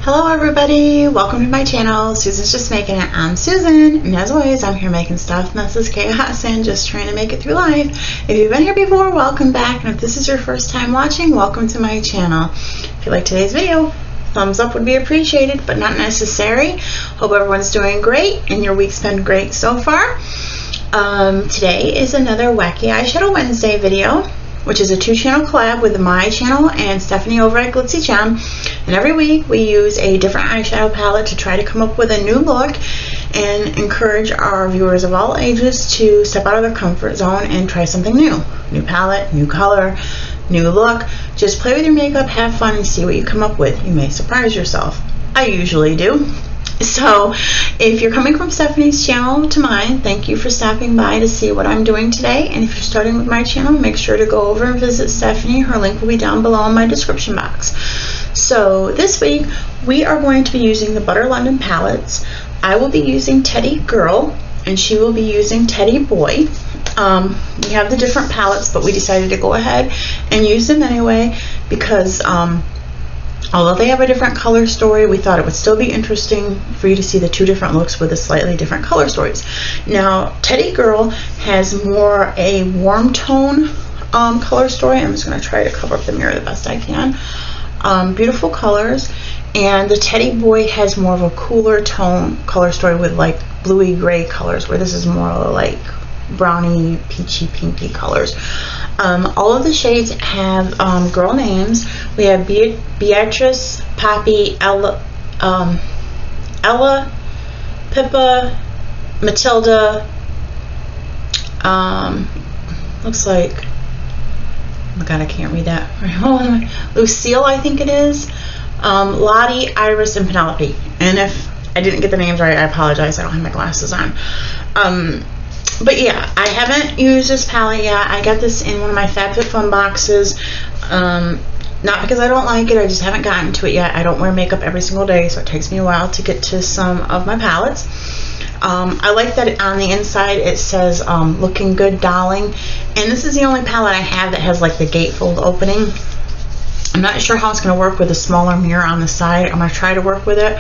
Hello everybody, welcome to my channel. Susan's Just Making It. I'm Susan, and as always I'm here making stuff, messes, chaos, and just trying to make it through life. If you've been here before, welcome back, and if this is your first time watching, welcome to my channel. If you like today's video, thumbs up would be appreciated, but not necessary. Hope everyone's doing great and your week's been great so far. Today is another Wacky Eyeshadow Wednesday video, which is a 2-channel collab with my channel and Stephanie over at Glitzy Gem. And every week we use a different eyeshadow palette to try to come up with a new look and encourage our viewers of all ages to step out of their comfort zone and try something new. New palette, new color, new look. Just play with your makeup, have fun, and see what you come up with. You may surprise yourself. I usually do. So if you're coming from Stephanie's channel to mine, thank you for stopping by to see what I'm doing today. And if you're starting with my channel, make sure to go over and visit Stephanie. Her link will be down below in my description box. So this week we are going to be using the Butter London palettes. I will be using Teddy Girl and she will be using Teddy Boy. We have the different palettes, but we decided to go ahead and use them anyway because although they have a different color story, we thought it would still be interesting for you to see the two different looks with the slightly different color stories. Now, Teddy Girl has more a warm tone color story. I'm just going to try to cover up the mirror the best I can. Beautiful colors. And the Teddy Boy has more of a cooler tone color story with like bluey gray colors, where this is more like browny, peachy, pinky colors. All of the shades have girl names. We have Beatrice, Poppy, Ella, Pippa, Matilda, looks like, oh my god, I can't read that. Lucille, I think it is, Lottie, Iris, and Penelope. And if I didn't get the names right, I apologize. I don't have my glasses on. But yeah, I haven't used this palette yet. I got this in one of my FabFitFun boxes. Not because I don't like it, I just haven't gotten to it yet. I don't wear makeup every single day, so it takes me a while to get to some of my palettes. I like that on the inside it says looking good, darling. And this is the only palette I have that has like the gatefold opening. I'm not sure how it's going to work with a smaller mirror on the side. I'm going to try to work with it.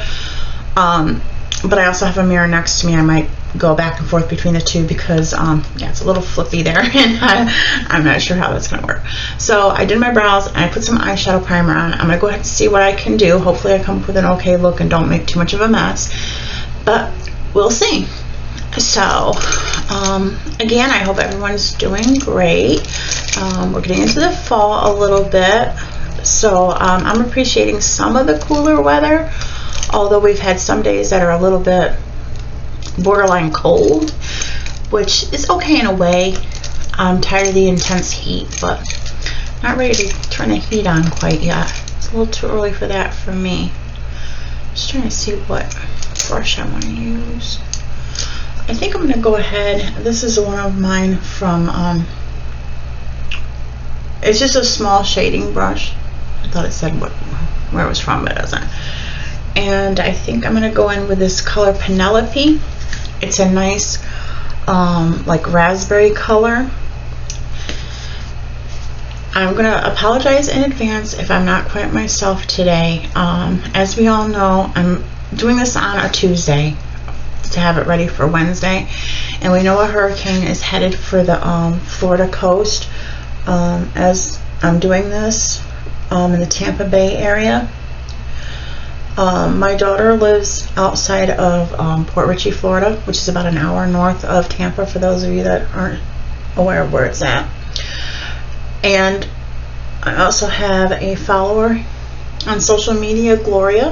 But I also have a mirror next to me. I might go back and forth between the two because yeah, it's a little flippy there and I'm not sure how that's going to work. So I did my brows and I put some eyeshadow primer on. I'm going to go ahead and see what I can do. Hopefully I come up with an okay look and don't make too much of a mess, but we'll see. So again, I hope everyone's doing great. We're getting into the fall a little bit, so I'm appreciating some of the cooler weather, although we've had some days that are a little bit borderline cold, which is okay in a way. I'm tired of the intense heat, but not ready to turn the heat on quite yet. It's a little too early for that for me. Just trying to see what brush I want to use. I think I'm going to go ahead. This is one of mine from, it's just a small shading brush. I thought it said where it was from, but it doesn't. And I think I'm going to go in with this color Penelope. It's a nice like raspberry color. I'm going to apologize in advance if I'm not quite myself today. As we all know, I'm doing this on a Tuesday to have it ready for Wednesday. And we know a hurricane is headed for the Florida coast as I'm doing this in the Tampa Bay area. My daughter lives outside of Port Richey, Florida, which is about an hour north of Tampa, for those of you that aren't aware of where it's at. And I also have a follower on social media, Gloria,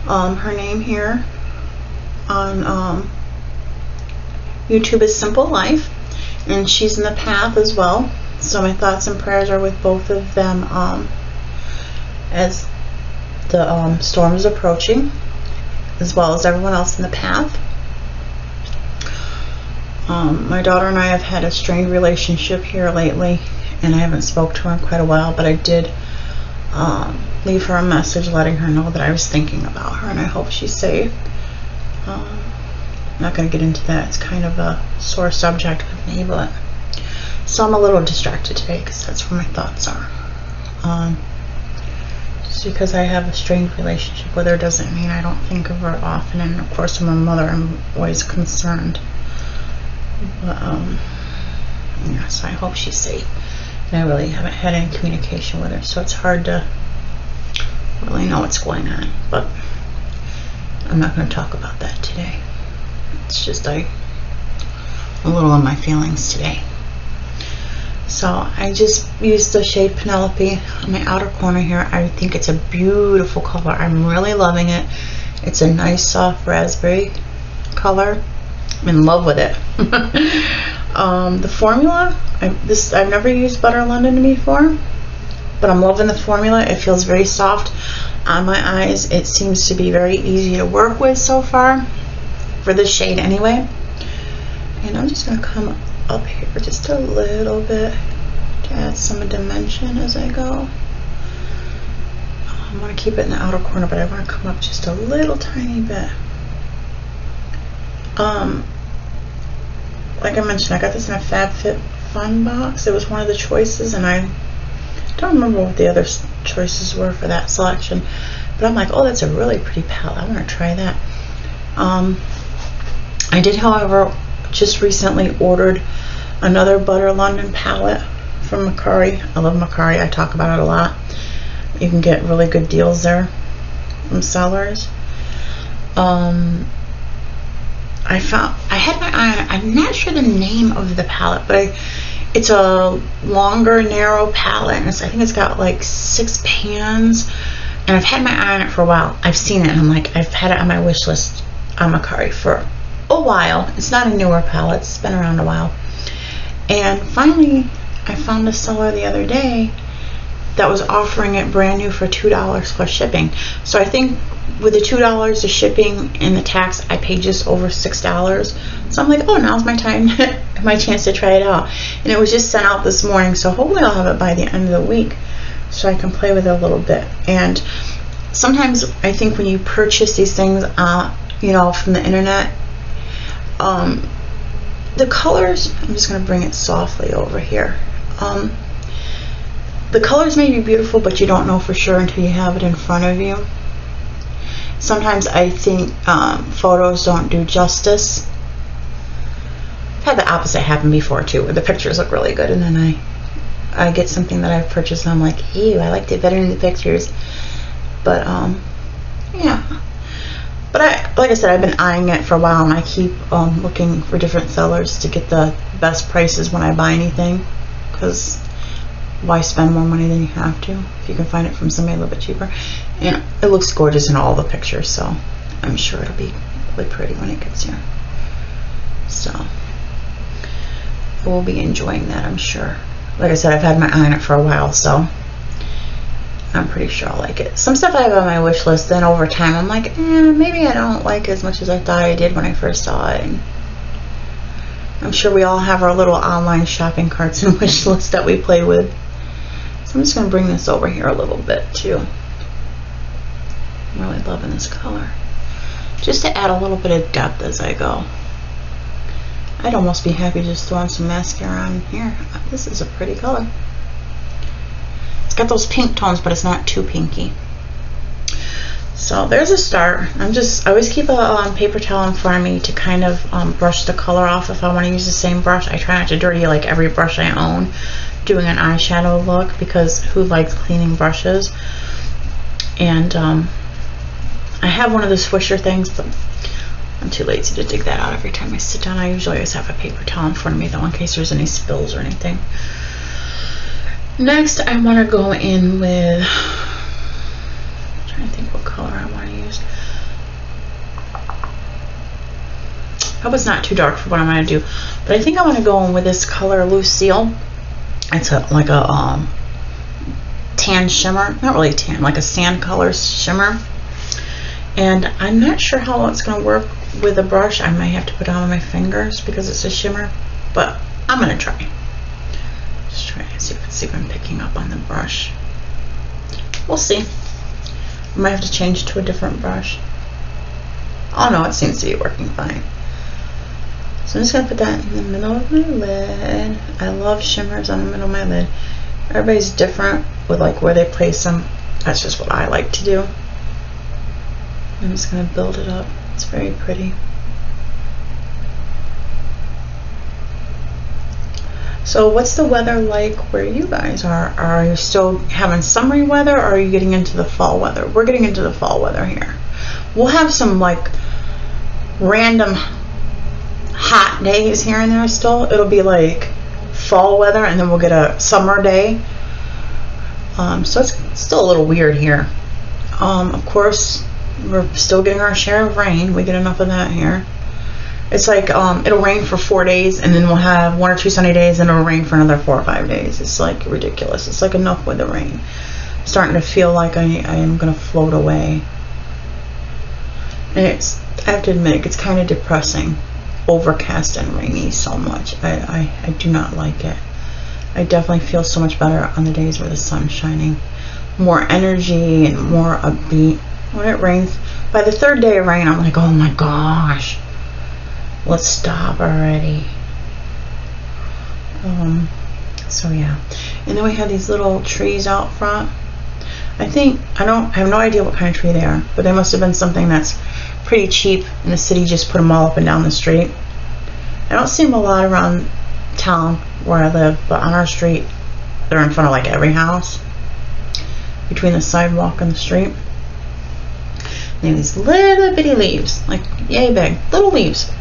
her name here on YouTube is Simple Life, and she's in the path as well. So my thoughts and prayers are with both of them as the storm is approaching, as well as everyone else in the path. My daughter and I have had a strained relationship here lately, and I haven't spoke to her in quite a while, but I did leave her a message letting her know that I was thinking about her and I hope she's safe. I'm not going to get into that. It's kind of a sore subject with me, but so I'm a little distracted today because that's where my thoughts are. Just because I have a strained relationship with her doesn't mean I don't think of her often, and of course I'm a mother, I'm always concerned. But yeah, so I hope she's safe. And I really haven't had any communication with her, so it's hard to really know what's going on. But I'm not going to talk about that today. It's just I'm a little in my feelings today. So I just used the shade Penelope on my outer corner here. I think it's a beautiful color. I'm really loving it. It's a nice soft raspberry color. I'm in love with it. The formula, I've never used Butter London before, but I'm loving the formula. It feels very soft on my eyes. It seems to be very easy to work with so far, for this shade anyway. And I'm just going to come up here just a little bit to add some dimension as I go. I want to keep it in the outer corner, but I want to come up just a little tiny bit. Like I mentioned, I got this in a FabFitFun box. It was one of the choices, and I don't remember what the other choices were for that selection, but I'm like, oh, that's a really pretty palette. I want to try that. I did, however, just recently ordered another Butter London palette from Macari. I love Macari. I talk about it a lot. You can get really good deals there from sellers. I had my eye on it. I'm not sure the name of the palette, but it's a longer, narrow palette, and I think it's got like 6 pans, and I've had my eye on it for a while. I've seen it, and I'm like, I've had it on my wish list on Macari for a while. It's not a newer palette. It's been around a while. And finally, I found a seller the other day that was offering it brand new for $2 plus shipping. So I think with the $2 of shipping and the tax, I paid just over $6. So I'm like, oh, now's my time, my chance to try it out. And it was just sent out this morning, so hopefully I'll have it by the end of the week so I can play with it a little bit. And sometimes I think when you purchase these things, you know, from the internet, the colors, I'm just going to bring it softly over here. The colors may be beautiful, but you don't know for sure until you have it in front of you. Sometimes I think photos don't do justice. I've had the opposite happen before too, where the pictures look really good, and then I get something that I've purchased and I'm like, ew, I liked it better in the pictures. But yeah. But like I said, I've been eyeing it for a while, and I keep looking for different sellers to get the best prices when I buy anything, because why spend more money than you have to if you can find it from somebody a little bit cheaper? And it looks gorgeous in all the pictures, so I'm sure it'll be really pretty when it gets here. So we'll be enjoying that, I'm sure. Like I said, I've had my eye on it for a while, so I'm pretty sure I'll like it. Some stuff I have on my wish list, then over time I'm like, maybe I don't like it as much as I thought I did when I first saw it. And I'm sure we all have our little online shopping carts and wish lists that we play with. So I'm just going to bring this over here a little bit too. I'm really loving this color. Just to add a little bit of depth as I go. I'd almost be happy just throwing some mascara on here. This is a pretty color. It's got those pink tones, but it's not too pinky. So there's a start. I always keep a paper towel in front of me to kind of brush the color off if I want to use the same brush. I try not to dirty like every brush I own doing an eyeshadow look, because who likes cleaning brushes? And I have one of the swisher things, but I'm too lazy to dig that out every time I sit down. I usually always have a paper towel in front of me though, in case there's any spills or anything. Next, I want to go in with, I'm trying to think what color I want to use. I hope it's not too dark for what I'm going to do, but I think I want to go in with this color Lucille. It's like a tan shimmer, not really tan, like a sand color shimmer. And I'm not sure how it's going to work with a brush. I might have to put it on my fingers because it's a shimmer, but I'm going to try. Just try to see if I'm picking up on the brush. We'll see. I might have to change to a different brush. Oh no, it seems to be working fine. So I'm just going to put that in the middle of my lid. I love shimmers on the middle of my lid. Everybody's different with like where they place them That's just what I like to do. I'm just going to build it up. It's very pretty. So what's the weather like where you guys are? Are you still having summery weather, or are you getting into the fall weather? We're getting into the fall weather here. We'll have some like random hot days here and there still. It'll be like fall weather, and then we'll get a summer day. So it's still a little weird here. Of course, we're still getting our share of rain. We get enough of that here. It's like it'll rain for 4 days, and then we'll have 1 or 2 sunny days, and it'll rain for another 4 or 5 days. It's like ridiculous. It's like enough with the rain. I'm starting to feel like I am going to float away. And I have to admit, it gets kind of depressing, overcast and rainy so much. I do not like it. I definitely feel so much better on the days where the sun's shining. More energy and more upbeat. When it rains, by the 3rd day of rain, I'm like, oh my gosh, let's stop already. So yeah. And then we have these little trees out front. I have no idea what kind of tree they are, but they must have been something that's pretty cheap, and the city just put them all up and down the street. I don't see them a lot around town where I live, but on our street they're in front of like every house, between the sidewalk and the street. They have these little bitty leaves, like yay big, little leaves.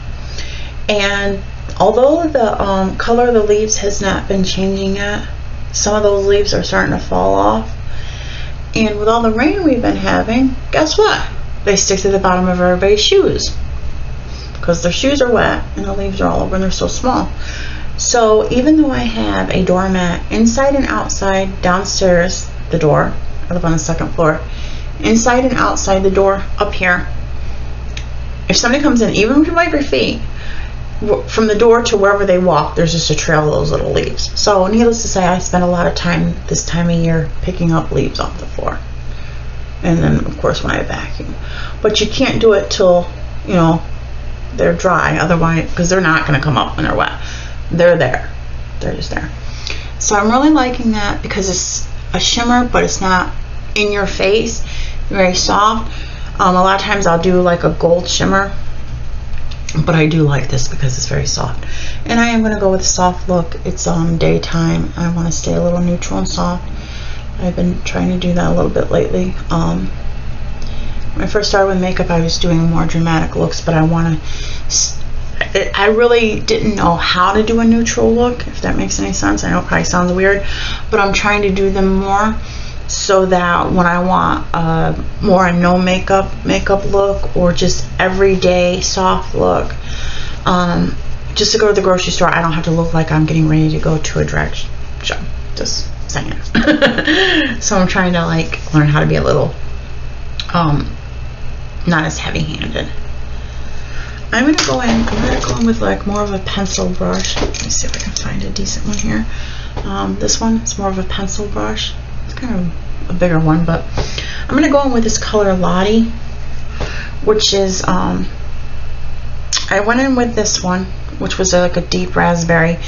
And although the color of the leaves has not been changing yet, some of those leaves are starting to fall off. And with all the rain we've been having, guess what? They stick to the bottom of everybody's shoes, because their shoes are wet and the leaves are all over and they're so small. So even though I have a doormat inside and outside, downstairs the door, I live on the 2nd floor, inside and outside the door up here, if somebody comes in, even if you wipe your feet, from the door to wherever they walk, there's just a trail of those little leaves. So needless to say, I spend a lot of time this time of year picking up leaves off the floor. And then of course when I vacuum. But you can't do it till, you know, they're dry, otherwise, because they're not going to come up when they're wet. They're there. They're just there. So I'm really liking that, because it's a shimmer, but it's not in your face. Very soft. A lot of times I'll do like a gold shimmer, but I do like this because it's very soft. And I am going to go with a soft look. It's daytime. I want to stay a little neutral and soft. I've been trying to do that a little bit lately. When I first started with makeup, I was doing more dramatic looks, but I really didn't know how to do a neutral look, if that makes any sense. I know it probably sounds weird, but I'm trying to do them more so that when I want more a no makeup look, or just everyday soft look, just to go to the grocery store, I don't have to look like I'm getting ready to go to a drag show. Just saying. So I'm trying to like learn how to be a little not as heavy-handed. I'm gonna go in with like more of a pencil brush. Let me see if I can find a decent one here. This one is more of a pencil brush. It's kind of a bigger one, but I'm gonna go in with this color Lottie, which is I went in with this one, which was like a deep raspberry,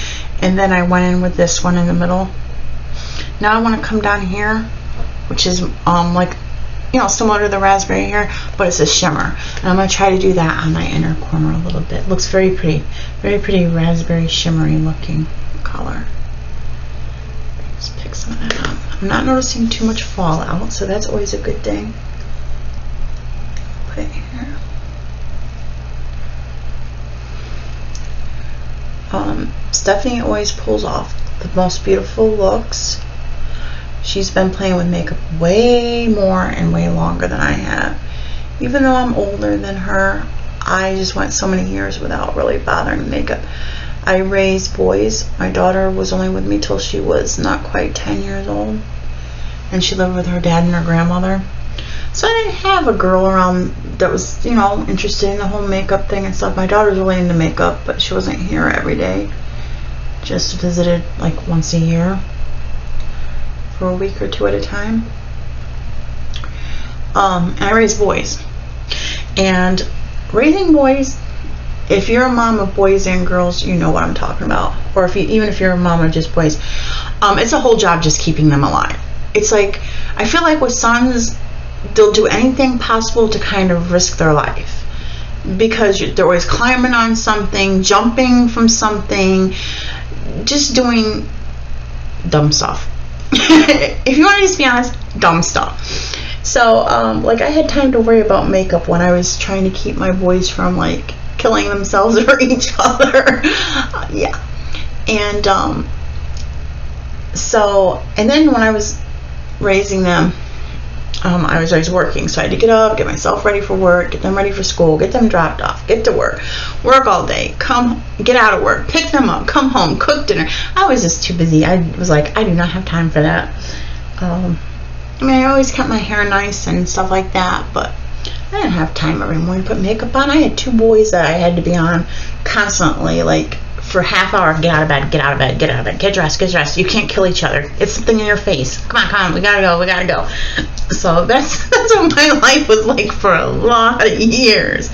and then I went in with this one in the middle. Now I want to come down here, which is like, you know, similar to the raspberry here, but it's a shimmer. And I'm going to try to do that on my inner corner a little bit. It looks very pretty raspberry shimmery looking color. Just pick some of that up. I'm not noticing too much fallout, so that's always a good thing. Put it here. Stephanie always pulls off the most beautiful looks. She's been playing with makeup way more and way longer than I have. Even though I'm older than her, I just went so many years without really bothering makeup. I raised boys. My daughter was only with me till she was not quite 10 years old. And she lived with her dad and her grandmother. So I didn't have a girl around that was, you know, interested in the whole makeup thing and stuff. My daughter's really into makeup, but she wasn't here every day. Just visited like once a year for a week or two at a time. And I raised boys. And raising boys, if you're a mom of boys and girls, you know what I'm talking about. Or even if you're a mom of just boys, it's a whole job just keeping them alive. it's like, I feel like with sons, they'll do anything possible to kind of risk their life, because they're always climbing on something, jumping from something, just doing dumb stuff. If you want to just be honest, dumb stuff. So like, I had time to worry about makeup when I was trying to keep my boys from like killing themselves or each other. Yeah. And so, and then when I was raising them, I was always working, so I had to get up, get myself ready for work, get them ready for school, get them dropped off, get to work all day, get out of work, pick them up, come home, cook dinner. I was just too busy. I was like, I do not have time for that. I mean, I always kept my hair nice and stuff like that, but I didn't have time every morning to put makeup on. I had 2 boys that I had to be on constantly, like, for a half hour. Get out of bed, get out of bed, get out of bed, get dressed. You can't kill each other. It's something in your face. Come on, we gotta go. So that's what my life was like for a lot of years.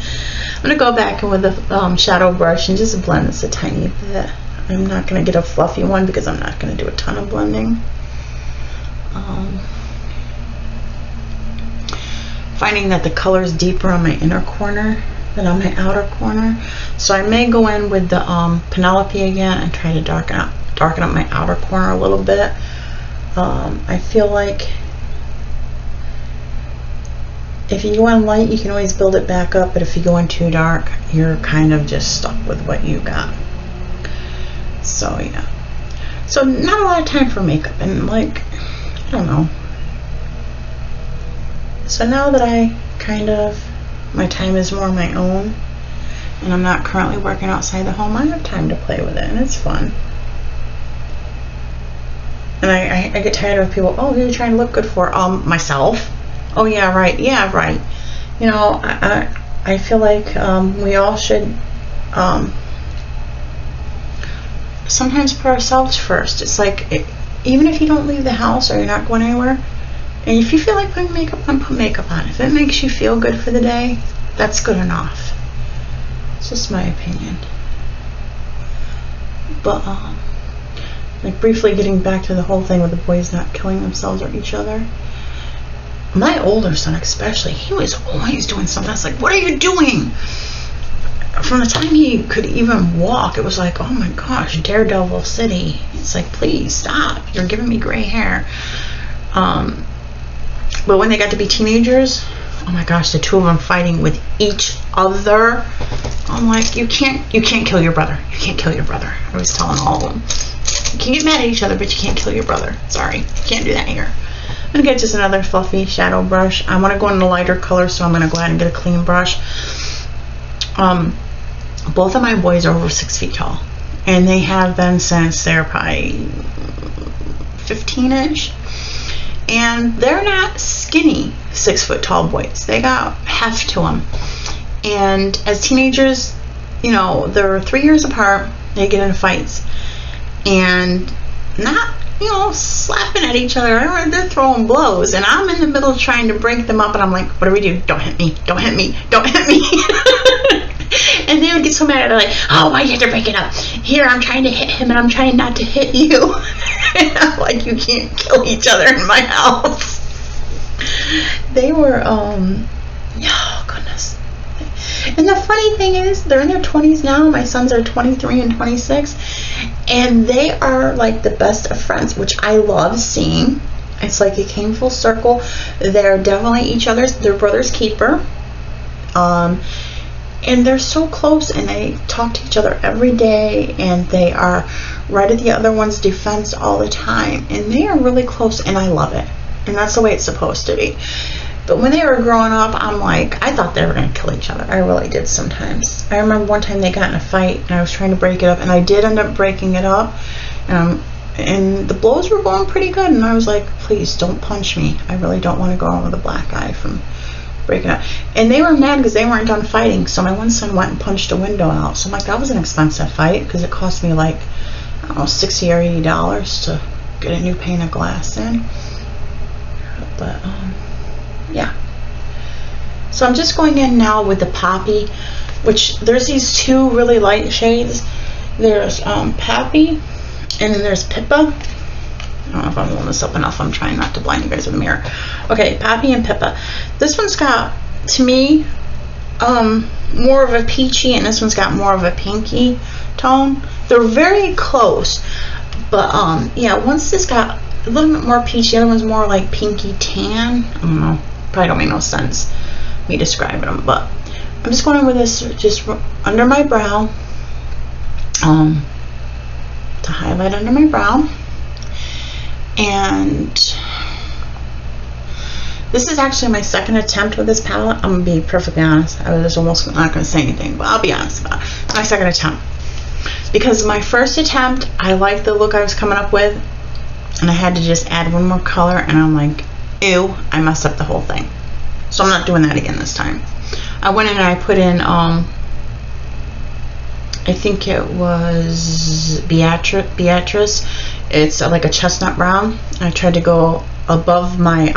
I'm gonna go back in with the shadow brush and just blend this a tiny bit. I'm not gonna get a fluffy one because I'm not gonna do a ton of blending. Finding that the color is deeper on my inner corner than on my outer corner, so I may go in with the Penelope again and try to darken up my outer corner a little bit. I feel like if you go in light, you can always build it back up, but if you go in too dark, you're kind of just stuck with what you got. So yeah, so not a lot of time for makeup, and like, I don't know. So now that my time is more my own, and I'm not currently working outside the home, I have time to play with it, and it's fun. And I get tired of people, oh, who are you trying to look good for? Myself. Oh yeah, right. You know, I feel like we all should sometimes put ourselves first. It's like, even if you don't leave the house or you're not going anywhere, and if you feel like putting makeup on, put makeup on. If it makes you feel good for the day, that's good enough. It's just my opinion. But like, briefly getting back to the whole thing with the boys not killing themselves or each other. My older son especially, he was always doing something. I was like, what are you doing? From the time he could even walk, it was like, oh my gosh, Daredevil City. It's like, please stop. You're giving me gray hair. But when they got to be teenagers, oh my gosh, the 2 of them fighting with each other. I'm like, you can't kill your brother. You can't kill your brother. I was telling all of them, you can get mad at each other, but you can't kill your brother. Sorry, you can't do that here. I'm gonna get just another fluffy shadow brush. I want to go in a lighter color, so I'm gonna go ahead and get a clean brush. Both of my boys are over 6 feet tall, and they have been since they're probably 15-ish. And they're not skinny 6 foot tall boys. They got heft to them. And as teenagers, you know, they're 3 years apart. They get in fights, and not, you know, slapping at each other. They're throwing blows, and I'm in the middle trying to break them up, and I'm like, what do we do? Don't hit me, don't hit me, don't hit me. And they would get so mad. They're like, oh, why you have to break it up? Here, I'm trying to hit him, and I'm trying not to hit you. And I'm like, you can't kill each other in my house. They were, oh goodness. And the funny thing is, they're in their 20s now. My sons are 23 and 26, and they are like the best of friends, which I love seeing. It's like it came full circle. They're definitely their brother's keeper. And they're so close, and they talk to each other every day, and they are right at the other one's defense all the time, and they are really close, and I love it. And that's the way it's supposed to be. But when they were growing up, I'm like, I thought they were going to kill each other. I really did sometimes. I remember one time they got in a fight, and I was trying to break it up, and I did end up breaking it up, and the blows were going pretty good, and I was like, please don't punch me. I really don't want to go on with a black eye from breaking up. And they were mad because they weren't done fighting, so my one son went and punched a window out. So I'm like, that was an expensive fight, because it cost me like, I don't know, $60 or $80 to get a new pane of glass in. But yeah, so I'm just going in now with the Poppy, which there's these 2 really light shades. There's Poppy, and then there's Pippa. I don't know if I'm holding this up enough. I'm trying not to blind you guys with a mirror. Okay, Poppy and Pippa. This one's got, to me, more of a peachy, and this one's got more of a pinky tone. They're very close, but yeah, one's just got a little bit more peachy, the other one's more like pinky tan. I don't know, probably don't make no sense me describing them, but I'm just going over this just under my brow, to highlight under my brow. And this is actually my second attempt with this palette. I'm gonna be perfectly honest. I was almost not gonna say anything, but I'll be honest about it. It's my second attempt, because my first attempt, I liked the look I was coming up with, and I had to just add one more color, and I'm like, ew, I messed up the whole thing. So I'm not doing that again this time. I went in and I put in, I think it was Beatrice. It's like a chestnut brown. I tried to go above my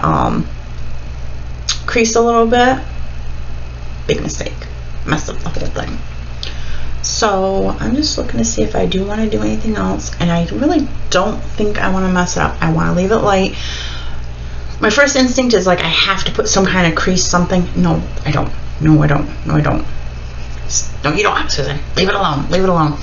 crease a little bit. Big mistake. Messed up the whole thing. So I'm just looking to see if I do want to do anything else, and I really don't think I want to mess it up. I want to leave it light. My first instinct is like, I have to put some kind of crease, something. No, I don't. No, I don't. No, I don't. No, you don't have, Susan. Leave it alone. Leave it alone.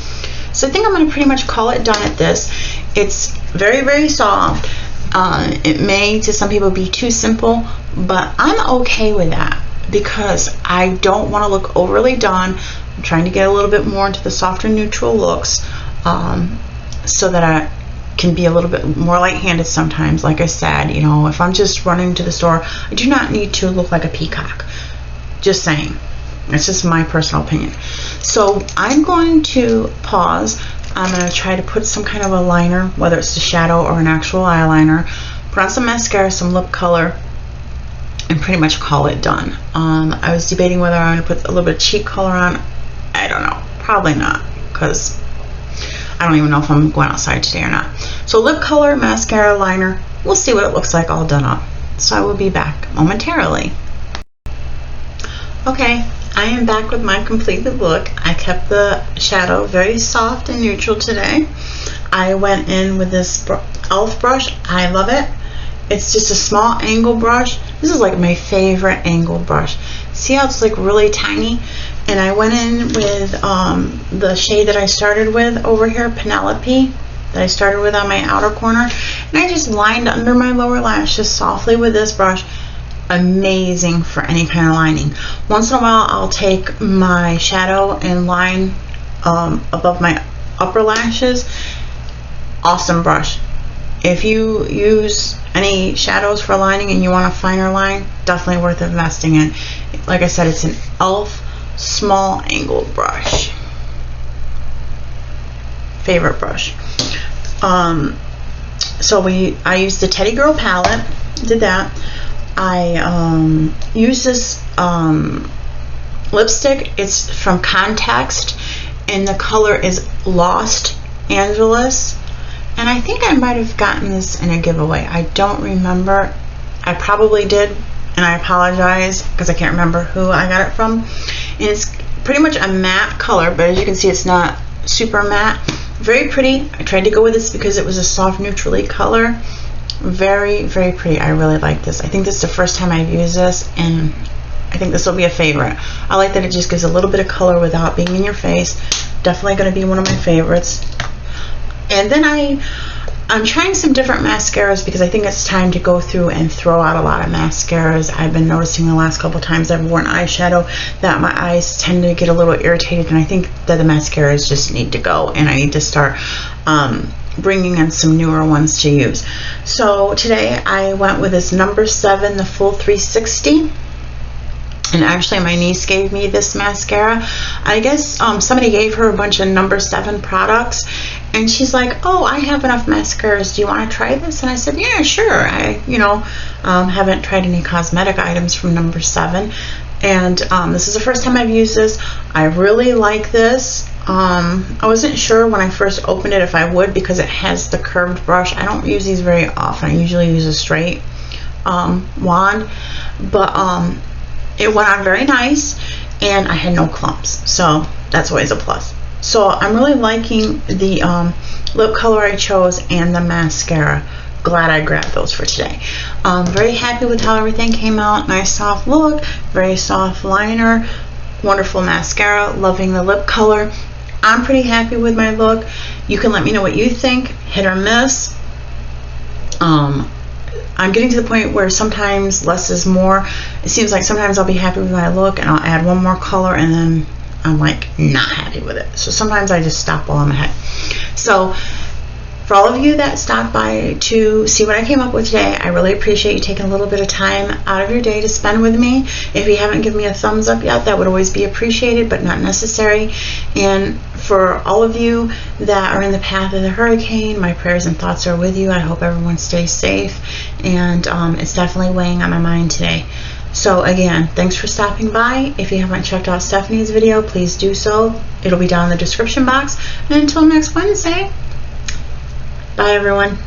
So I think I'm going to pretty much call it done at this. It's very, very soft. It may, to some people, be too simple, but I'm okay with that because I don't want to look overly done. I'm trying to get a little bit more into the softer neutral looks, so that I can be a little bit more light-handed sometimes. Like I said, you know, if I'm just running to the store, I do not need to look like a peacock. Just saying. It's just my personal opinion. So I'm going to pause. I'm going to try to put some kind of a liner, whether it's a shadow or an actual eyeliner, put on some mascara, some lip color, and pretty much call it done. I was debating whether I'm going to put a little bit of cheek color on. I don't know. Probably not, because I don't even know if I'm going outside today or not. So lip color, mascara, liner. We'll see what it looks like all done up. So I will be back momentarily. Okay, I am back with my completed look. I kept the shadow very soft and neutral today. I went in with this e.l.f. brush. I love it. It's just a small angle brush. This is like my favorite angle brush. See how it's like really tiny? And I went in with the shade that I started with over here, Penelope, that I started with on my outer corner. And I just lined under my lower lash just softly with this brush. Amazing for any kind of lining. Once in a while I'll take my shadow and line above my upper lashes. Awesome brush. If you use any shadows for lining and you want a finer line, definitely worth investing in. Like I said, it's an e.l.f. small angled brush. Favorite brush. So I used the Teddy Girl palette. Did that. I use this lipstick. It's from Context, and the color is Lost Angeles. And I think I might have gotten this in a giveaway. I don't remember. I probably did, and I apologize because I can't remember who I got it from. And it's pretty much a matte color, but as you can see, it's not super matte. Very pretty. I tried to go with this because it was a soft neutrally color. Very, very pretty. I really like this. I think this is the first time I've used this, and I think this will be a favorite. I like that it just gives a little bit of color without being in your face. Definitely going to be one of my favorites. And then I'm trying some different mascaras because I think it's time to go through and throw out a lot of mascaras. I've been noticing the last couple times I've worn eyeshadow that my eyes tend to get a little irritated, and I think that the mascaras just need to go, and I need to start bringing in some newer ones to use. So today I went with this number 7, the full 360. And actually my niece gave me this mascara. I guess somebody gave her a bunch of number 7 products, and she's like, oh, I have enough mascaras, do you want to try this? And I said, yeah, sure. I haven't tried any cosmetic items from number 7, and this is the first time I've used this. I really like this. I wasn't sure when I first opened it if I would, because it has the curved brush. I don't use these very often. I usually use a straight wand, but it went on very nice, and I had no clumps, so that's always a plus. So I'm really liking the lip color I chose and the mascara. glad I grabbed those for today. Very happy with how everything came out. Nice soft look, very soft liner, wonderful mascara, loving the lip color. I'm pretty happy with my look. You can let me know what you think, hit or miss. I'm getting to the point where sometimes less is more. It seems like sometimes I'll be happy with my look and I'll add one more color and then I'm like not happy with it. So sometimes I just stop while I'm ahead. So for all of you that stopped by to see what I came up with today, I really appreciate you taking a little bit of time out of your day to spend with me. If you haven't given me a thumbs up yet, that would always be appreciated, but not necessary. And for all of you that are in the path of the hurricane, my prayers and thoughts are with you. I hope everyone stays safe, and it's definitely weighing on my mind today. So again, thanks for stopping by. If you haven't checked out Stephanie's video, please do so. It'll be down in the description box. And until next Wednesday, bye everyone.